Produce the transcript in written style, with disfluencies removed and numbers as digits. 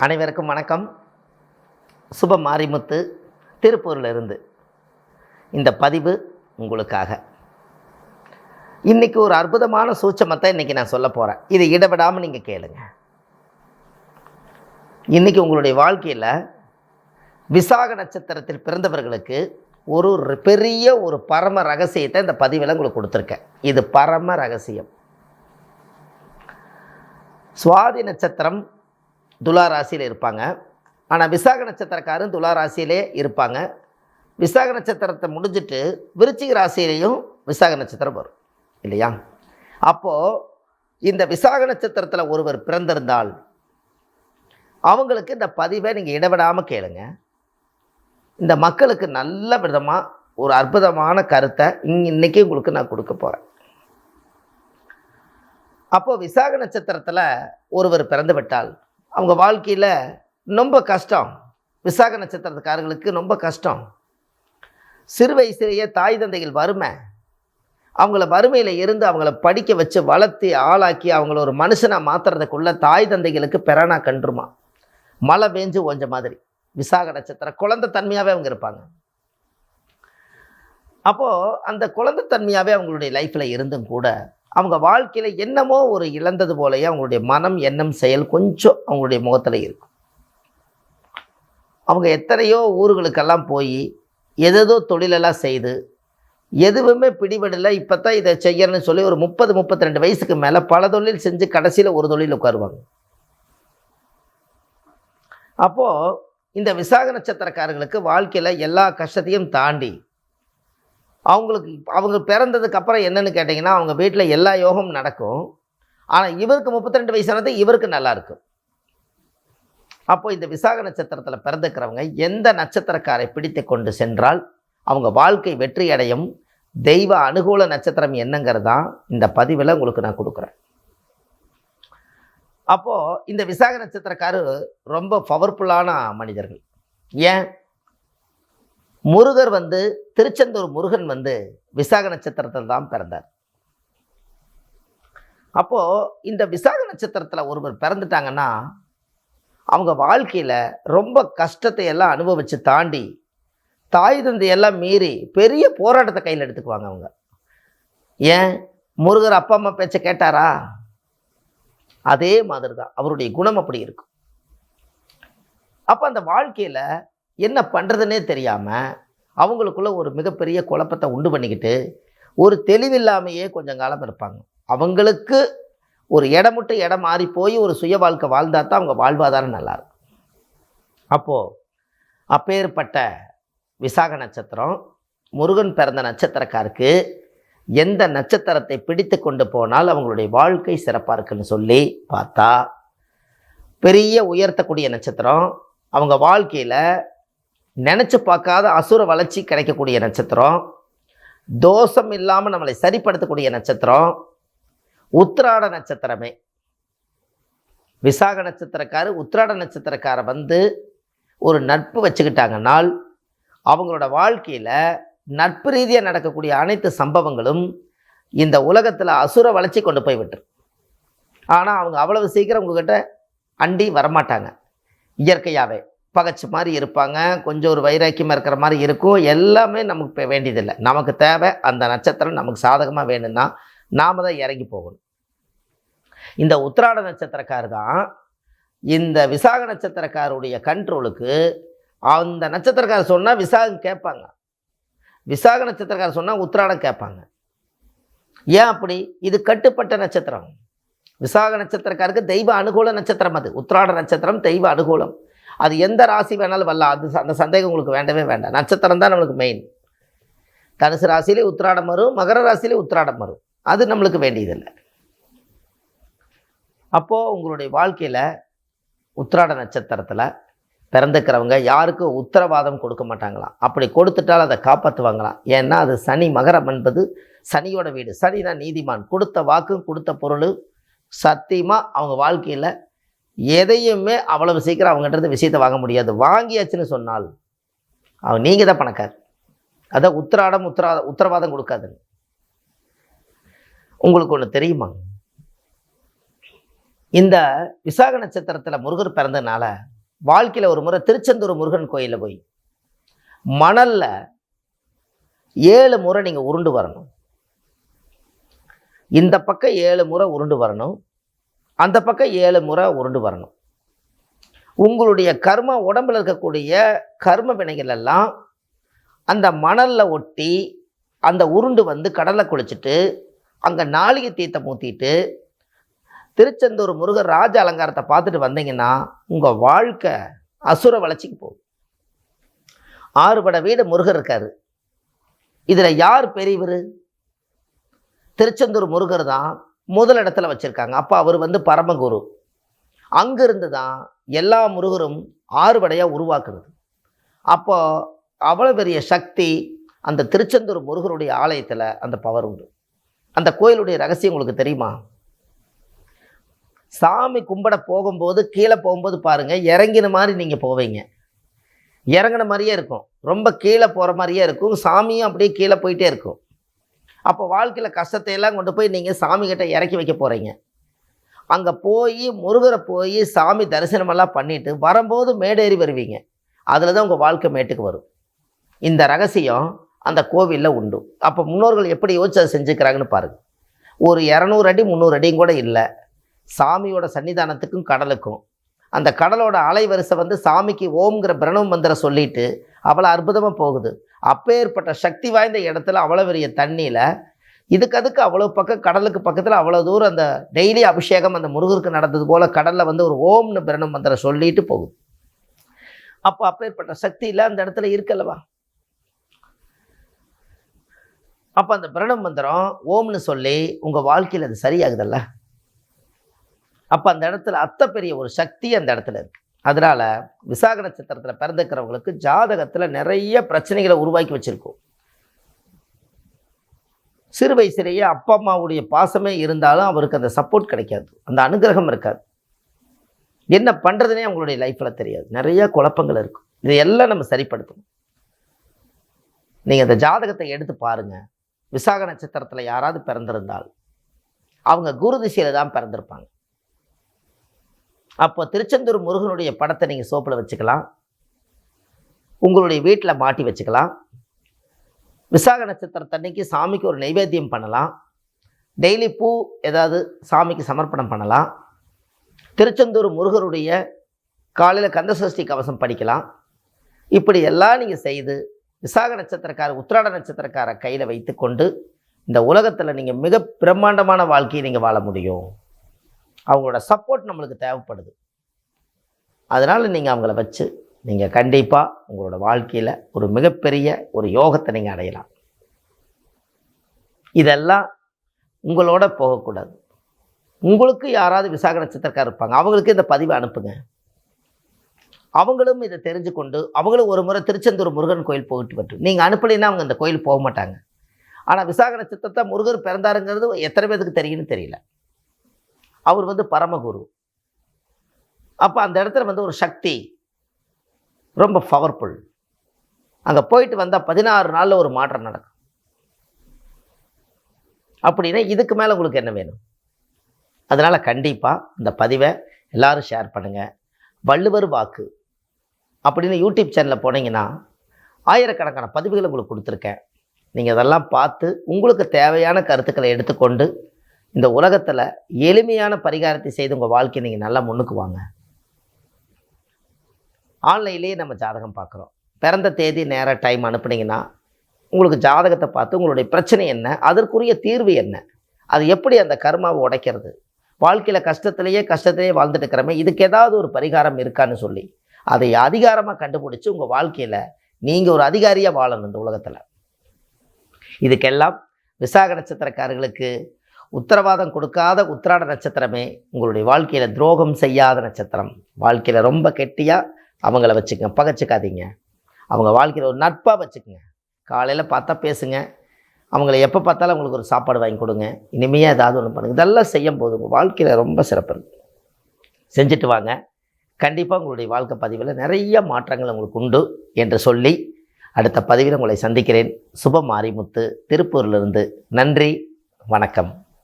அனைவருக்கும் வணக்கம். சுப மாரிமுத்து திருப்பூரிலிருந்து இந்த பதிவு உங்களுக்காக. இன்றைக்கி ஒரு அற்புதமான சூட்சமத்தை இன்றைக்கி நான் சொல்ல போகிறேன். இதை இடவிடாமல் நீங்கள் கேளுங்க. இன்றைக்கி உங்களுடைய வாழ்க்கையில் விசாக நட்சத்திரத்தில் பிறந்தவர்களுக்கு ஒரு பெரிய ஒரு பரம ரகசியத்தை இந்த பதிவில் உங்களுக்கு கொடுத்துருக்கேன். இது பரம ரகசியம். சுவாதி நட்சத்திரம் துலா ராசியில் இருப்பாங்க. ஆனால் விசாக நட்சத்திரக்காரரும் துலா ராசியிலே இருப்பாங்க. விசாக நட்சத்திரத்தை முடிஞ்சிட்டு விருச்சிக ராசியிலையும் விசாக நட்சத்திரம் வரும் இல்லையா? அப்போது இந்த விசாக நட்சத்திரத்தில் ஒருவர் பிறந்திருந்தால் அவங்களுக்கு இந்த பதிவை நீங்கள் இடவிடாமல் கேளுங்க. இந்த மக்களுக்கு நல்ல விதமாக ஒரு அற்புதமான கருத்தை இன்றைக்கி உங்களுக்கு நான் கொடுக்க போகிறேன். அப்போது விசாக நட்சத்திரத்தில் ஒருவர் பிறந்து விட்டால் அவங்க வாழ்க்கையில் ரொம்ப கஷ்டம். விசாக நட்சத்திரக்காரர்களுக்கு ரொம்ப கஷ்டம். சிறு வயசுலேயே தாய் தந்தைகள் வறுமை, அவங்கள வறுமையில் இருந்து அவங்கள படிக்க வச்சு வளர்த்தி ஆளாக்கி அவங்கள ஒரு மனுஷனாக மாற்றுறதுக்குள்ள தாய் தந்தைகளுக்கு பெறானா கன்றுமா மழை பெஞ்சு ஓஞ்ச மாதிரி விசாக நட்சத்திரம் குழந்தை தன்மையாகவே அவங்க இருப்பாங்க. அப்போது அந்த குழந்தை தன்மையாகவே அவங்களுடைய லைஃப்பில் இருந்தும் கூட அவங்க வாழ்க்கையில் என்னமோ ஒரு இழந்தது போலயே அவங்களுடைய மனம் எண்ணம் செயல் கொஞ்சம் அவங்களுடைய முகத்தில் இருக்கும். அவங்க எத்தனையோ ஊர்களுக்கெல்லாம் போய் எதோ தொழிலெல்லாம் செய்து எதுவுமே பிடிபடலை. இப்போ தான் இதை செய்யணும்னு சொல்லி ஒரு 30-32 வயசுக்கு மேலே பல தொழில் செஞ்சு கடைசியில் ஒரு தொழில் உட்காருவாங்க. அப்போது இந்த விசாக நட்சத்திரக்காரர்களுக்கு வாழ்க்கையில் எல்லா கஷ்டத்தையும் தாண்டி அவங்க பிறந்ததுக்கு அப்புறம் என்னென்னு கேட்டிங்கன்னா அவங்க வீட்டில் எல்லா யோகமும் நடக்கும். ஆனால் இவருக்கு 32 வயசானது இவருக்கு நல்லா இருக்கும். அப்போது இந்த விசாக நட்சத்திரத்தில் பிறந்துக்கிறவங்க எந்த நட்சத்திரக்காரை பிடித்து கொண்டு சென்றால் அவங்க வாழ்க்கை வெற்றி அடையும். தெய்வ அனுகூல நட்சத்திரம் என்னங்கிறது தான் இந்த பதிவில் உங்களுக்கு நான் கொடுக்குறேன். அப்போது இந்த விசாக நட்சத்திரக்காரர் ரொம்ப பவர்ஃபுல்லான மனிதர்கள். ஏன்? முருகர் திருச்செந்தூர் முருகன் விசாக நட்சத்திரத்தில் தான் பிறந்தார். அப்போது இந்த விசாக நட்சத்திரத்தில் ஒருவர் பிறந்துட்டாங்கன்னா அவங்க வாழ்க்கையில் ரொம்ப கஷ்டத்தை எல்லாம் அனுபவித்து தாண்டி தாய் தந்தையெல்லாம் மீறி பெரிய போராட்டத்தை கையில் எடுத்துக்குவாங்க அவங்க. ஏன்? முருகர் அப்பா அம்மா பேச்சை கேட்டாரா? அதே மாதிரி தான் அவருடைய குணம் அப்படி இருக்கும். அப்போ அந்த வாழ்க்கையில் என்ன பண்ணுறதுன்னே தெரியாமல் அவங்களுக்குள்ள ஒரு மிகப்பெரிய குழப்பத்தை உண்டு பண்ணிக்கிட்டு ஒரு தெளிவில்லாமையே கொஞ்சம் காலம் இருப்பாங்க. அவங்களுக்கு ஒரு இடம் விட்டு இடம் மாறி போய் ஒரு சுய வாழ்க்கை வாழ்ந்தால் தான் அவங்க வாழ்வாதாரம் நல்லாயிருக்கும். அப்போது அப்பேற்பட்ட விசாக நட்சத்திரம் முருகன் பிறந்த நட்சத்திரக்காருக்கு எந்த நட்சத்திரத்தை பிடித்து கொண்டு போனால் அவங்களுடைய வாழ்க்கை சிறப்பாக இருக்குன்னு சொல்லி பார்த்தா பெரிய உயர்த்தக்கூடிய நட்சத்திரம், அவங்க வாழ்க்கையில் நினச்சி பார்க்காத அசுர வளர்ச்சி கிடைக்கக்கூடிய நட்சத்திரம், தோஷம் இல்லாமல் நம்மளை சரிப்படுத்தக்கூடிய நட்சத்திரம் உத்திராட நட்சத்திரமே. விசாக நட்சத்திரக்காரு உத்திராட நட்சத்திரக்காரை ஒரு நட்பு வச்சுக்கிட்டாங்கன்னால் அவங்களோட வாழ்க்கையில் நட்பு ரீதியாக நடக்கக்கூடிய அனைத்து சம்பவங்களும் இந்த உலகத்தில் அசுர வளர்ச்சி கொண்டு போய் விட்டுரு. ஆனால் அவங்க அவ்வளவு சீக்கிரம் உங்ககிட்ட அண்டி வரமாட்டாங்க. இயற்கையாகவே பகச்சு மாதிரி இருப்பாங்க. கொஞ்சம் ஒரு வைராக்கியமாக இருக்கிற மாதிரி இருக்கும். எல்லாமே நமக்கு வேண்டியதில்லை. நமக்கு தேவை அந்த நட்சத்திரம் நமக்கு சாதகமாக வேணும்னா நாம் தான் இறங்கி போகணும். இந்த உத்திராட நட்சத்திரக்கார் தான் இந்த விசாக நட்சத்திரக்காருடைய கண்ட்ரோலுக்கு அந்த நட்சத்திரக்காரர் சொன்னால் விசாகம் கேட்பாங்க, விசாக நட்சத்திரக்காரர் சொன்னால் உத்திராடம் கேட்பாங்க. ஏன் அப்படி? இது கட்டுப்பட்ட நட்சத்திரம். விசாக நட்சத்திரக்காருக்கு தெய்வ அனுகூல நட்சத்திரம். அது உத்திராட நட்சத்திரம் தெய்வ அனுகூலம். அது எந்த ராசி வேணாலும் வரலாம். அந்த சந்தேகம் உங்களுக்கு வேண்டவே வேண்டாம். நட்சத்திரம் தான் நம்மளுக்கு மெயின். தனுசு ராசியிலே உத்திராடம் வரும், மகர ராசியிலே உத்திராடம் வரும். அது நம்மளுக்கு வேண்டியதில்லை. அப்போது உங்களுடைய வாழ்க்கையில் உத்திராட நட்சத்திரத்தில் பிறந்துக்கிறவங்க யாருக்கும் உத்தரவாதம் கொடுக்க மாட்டாங்களாம். அப்படி கொடுத்துட்டால் அதை காப்பாற்றுவாங்களாம். ஏன்னா அது சனி, மகரம் என்பது சனியோட வீடு. சனி தான் நீதிமான். கொடுத்த வாக்கும் கொடுத்த பொருள் சத்தியமாக அவங்க வாழ்க்கையில் எதையுமே அவ்வளவு சீக்கிரம் அவங்ககிட்ட விஷயத்தை வாங்க முடியாது. வாங்கியாச்சுன்னு சொன்னால் நீங்கள் தான் பணக்கார். அதான் உத்தரவாதம் கொடுக்காது. உங்களுக்கு ஒன்று தெரியுமா? இந்த விசாக நட்சத்திரத்தில் முருகர் பிறந்ததுனால வாழ்க்கையில் ஒரு முறை திருச்செந்தூர் முருகன் கோயிலில் போய் மணலில் 7 முறை நீங்கள் உருண்டு வரணும். இந்த பக்கம் 7 முறை உருண்டு வரணும், அந்த பக்கம் 7 முறை உருண்டு வரணும். உங்களுடைய கர்ம உடம்பில் இருக்கக்கூடிய கர்ம வினைகள் எல்லாம் அந்த மணலில் ஒட்டி அந்த உருண்டு வந்து கடலை குளிச்சுட்டு அங்கே நாளிகை தீர்த்தம் ஊற்றிட்டு திருச்செந்தூர் முருகர் ராஜ அலங்காரத்தை பார்த்துட்டு வந்தீங்கன்னா உங்கள் வாழ்க்கை அசுர வளர்ச்சிக்கு போகும். 6 பட வீடு முருகர் இருக்காரு. இதில் யார் பெரியவர்? திருச்செந்தூர் முருகர் தான் முதல் இடத்துல வச்சுருக்காங்க. அப்போ அவர் வந்து பரமகுரு. அங்கிருந்து தான் எல்லா முருகரும் 6 படையாக உருவாக்குறது. அப்போ அவ்வளோ பெரிய சக்தி அந்த திருச்செந்தூர் முருகருடைய ஆலயத்தில் அந்த பவர் உண்டு. அந்த கோயிலுடைய ரகசியம் உங்களுக்கு தெரியுமா? சாமி கும்பிட போகும்போது கீழே போகும்போது பாருங்கள், இறங்கின மாதிரி நீங்கள் போவீங்க, இறங்கின மாதிரியே இருக்கும், ரொம்ப கீழே போகிற மாதிரியே இருக்கும், சாமியும் அப்படியே கீழே போயிட்டே இருக்கும். அப்போ வாழ்க்கையில் கஷ்டத்தை எல்லாம் கொண்டு போய் நீங்கள் சாமிக்கிட்ட இறக்கி வைக்க போகிறீங்க. அங்கே போய் முருகரை போய் சாமி தரிசனமெல்லாம் பண்ணிவிட்டு வரும்போது மேடேறி வருவீங்க. அதில் தான் உங்கள் வாழ்க்கை மேட்டுக்கு வரும். இந்த ரகசியம் அந்த கோவிலில் உண்டு. அப்போ முன்னோர்கள் எப்படி யோசிச்சு அதை செஞ்சுக்கிறாங்கன்னு பாருங்கள். ஒரு 200 அடி 300 அடியும் கூட இல்லை, சாமியோட சன்னிதானத்துக்கும் கடலுக்கும் அந்த கடலோட அலைவரிசை வந்து சாமிக்கு ஓம்ங்கிற பிரணவ மந்திரம் சொல்லிட்டு அவ்வளோ அற்புதமாக போகுது. அப்பேற்பட்ட சக்தி வாய்ந்த இடத்துல அவ்வளோ பெரிய தண்ணியில் அதுக்கு அவ்வளோ பக்கம் கடலுக்கு பக்கத்தில் அவ்வளோ தூரம் அந்த டெய்லி அபிஷேகம் அந்த முருகருக்கு நடந்தது போல் கடலில் வந்து ஒரு ஓம்னு பிரணவ மந்திரம் சொல்லிட்டு போகுது. அப்போ அப்பேற்பட்ட சக்தியில் அந்த இடத்துல இருக்கல்லவா. அப்போ அந்த பிரணவ மந்திரம் ஓம்னு சொல்லி உங்கள் வாழ்க்கையில் அது சரியாகுதல்ல. அப்போ அந்த இடத்துல அத்த பெரிய ஒரு சக்தி அந்த இடத்துல இருக்குது. அதனால் விசாக நட்சத்திரத்தில் பிறந்துக்கிறவங்களுக்கு ஜாதகத்தில் நிறைய பிரச்சனைகளை உருவாக்கி வச்சுருக்கோம். சிறு வயசுலேயே அப்பா அம்மாவுடைய பாசமே இருந்தாலும் அவருக்கு அந்த சப்போர்ட் கிடைக்காது, அந்த அனுகிரகம் இருக்காது. என்ன பண்ணுறதுனே அவங்களுடைய லைஃப்பில் தெரியாது, நிறைய குழப்பங்கள் இருக்கும். இதையெல்லாம் நம்ம சரிப்படுத்தணும். நீங்கள் அந்த ஜாதகத்தை எடுத்து பாருங்கள். விசாக நட்சத்திரத்தில் யாராவது பிறந்திருந்தால் அவங்க குரு திசையில் தான் பிறந்திருப்பாங்க. அப்போ திருச்செந்தூர் முருகனுடைய படத்தை நீங்கள் சோப்பில் வச்சுக்கலாம், உங்களுடைய வீட்டில் மாட்டி வச்சுக்கலாம். விசாக நட்சத்திரத்தன்னைக்கு சாமிக்கு ஒரு நைவேத்தியம் பண்ணலாம், டெய்லி பூ ஏதாவது சாமிக்கு சமர்ப்பணம் பண்ணலாம். திருச்செந்தூர் முருகருடைய காலையில் கந்தசஷ்டி கவசம் படிக்கலாம். இப்படி எல்லாம் நீங்கள் செய்து விசாக நட்சத்திரக்கார உத்திராட நட்சத்திரக்கார கையில் வைத்து கொண்டு இந்த உலகத்தில் நீங்கள் மிக பிரம்மாண்டமான வாழ்க்கையை நீங்கள் வாழ முடியும். அவங்களோட சப்போர்ட் நம்மளுக்கு தேவைப்படுது. அதனால் நீங்கள் அவங்கள வச்சு நீங்கள் கண்டிப்பாக உங்களோட வாழ்க்கையில் ஒரு மிகப்பெரிய ஒரு யோகத்தை நீங்கள் அடையலாம். இதெல்லாம் உங்களோட போகக்கூடாது. உங்களுக்கு யாராவது விசாக நட்சத்திரக்காரர் இருப்பாங்க, அவங்களுக்கு இந்த பதிவை அனுப்புங்க. அவங்களும் இதை தெரிஞ்சு கொண்டு அவங்களும் ஒரு முறை திருச்செந்தூர் முருகன் கோயில் போயிட்டு வரட்டும். நீங்கள் அனுப்பலைன்னா அவங்க இந்த கோயில் போக மாட்டாங்க. ஆனால் விசாக நட்சத்திரத்தை முருகர் பிறந்தாருங்கிறது எத்தனை பேருக்கு தெரியும்னு தெரியல. அவர் வந்து பரமகுரு. அப்போ அந்த இடத்துல வந்து ஒரு சக்தி ரொம்ப பவர்ஃபுல். அங்கே போயிட்டு வந்தால் 16 நாளில் ஒரு மாற்றம் நடக்கும். அப்படின்னா இதுக்கு மேலே உங்களுக்கு என்ன வேணும்? அதனால் கண்டிப்பாக இந்த பதிவை எல்லோரும் ஷேர் பண்ணுங்கள். வள்ளுவர் வாக்கு அப்படின்னு யூடியூப் சேனலில் போனீங்கன்னா ஆயிரக்கணக்கான பதிவுகளை உங்களுக்கு கொடுத்துருக்கேன். நீங்கள் அதெல்லாம் பார்த்து உங்களுக்கு தேவையான கருத்துக்களை எடுத்துக்கொண்டு இந்த உலகத்தில் எளிமையான பரிகாரத்தை செய்து உங்கள் வாழ்க்கையை நீங்கள் நல்லா முன்னுக்கு வாங்க. ஆன்லைன்லேயே நம்ம ஜாதகம் பார்க்குறோம். பிறந்த தேதி நேர டைம் அனுப்புனீங்கன்னா உங்களுக்கு ஜாதகத்தை பார்த்து உங்களுடைய பிரச்சனை என்ன, அதற்குரிய தீர்வு என்ன, அது எப்படி அந்த கர்மாவை உடைக்கிறது, வாழ்க்கையில் கஷ்டத்திலேயே வாழ்ந்துட்டு இருக்கிறமே இதுக்கு ஏதாவது ஒரு பரிகாரம் இருக்கான்னு சொல்லி அதை அதிகாரமாக கண்டுபிடிச்சி உங்கள் வாழ்க்கையில் நீங்கள் ஒரு அதிகாரியாக வாழணும் இந்த உலகத்தில். இதுக்கெல்லாம் விசாக நட்சத்திரக்காரர்களுக்கு உத்தரவாதம் கொடுக்காத உத்திராட நட்சத்திரமே உங்களுடைய வாழ்க்கையில் துரோகம் செய்யாத நட்சத்திரம். வாழ்க்கையில் ரொம்ப கெட்டியாக அவங்கள வச்சுக்கங்க, பகைச்சிக்காதீங்க. அவங்க வாழ்க்கையில் ஒரு நட்பாக வச்சுக்கோங்க. காலையில் பார்த்தா பேசுங்க, அவங்கள எப்போ பார்த்தாலும் அவங்களுக்கு ஒரு சாப்பாடு வாங்கி கொடுங்க, இனிமையாக ஏதாவது ஒன்று பண்ணுங்கள். இதெல்லாம் செய்யும் போது உங்கள் வாழ்க்கையில் ரொம்ப சிறப்பு இருக்குது. செஞ்சுட்டு வாங்க. கண்டிப்பாக உங்களுடைய வாழ்க்கை பதிவில் நிறைய மாற்றங்கள் உங்களுக்கு உண்டு என்று சொல்லி அடுத்த பதிவில் உங்களை சந்திக்கிறேன். சுப மாரிமுத்து, திருப்பூரிலிருந்து. நன்றி, வணக்கம்.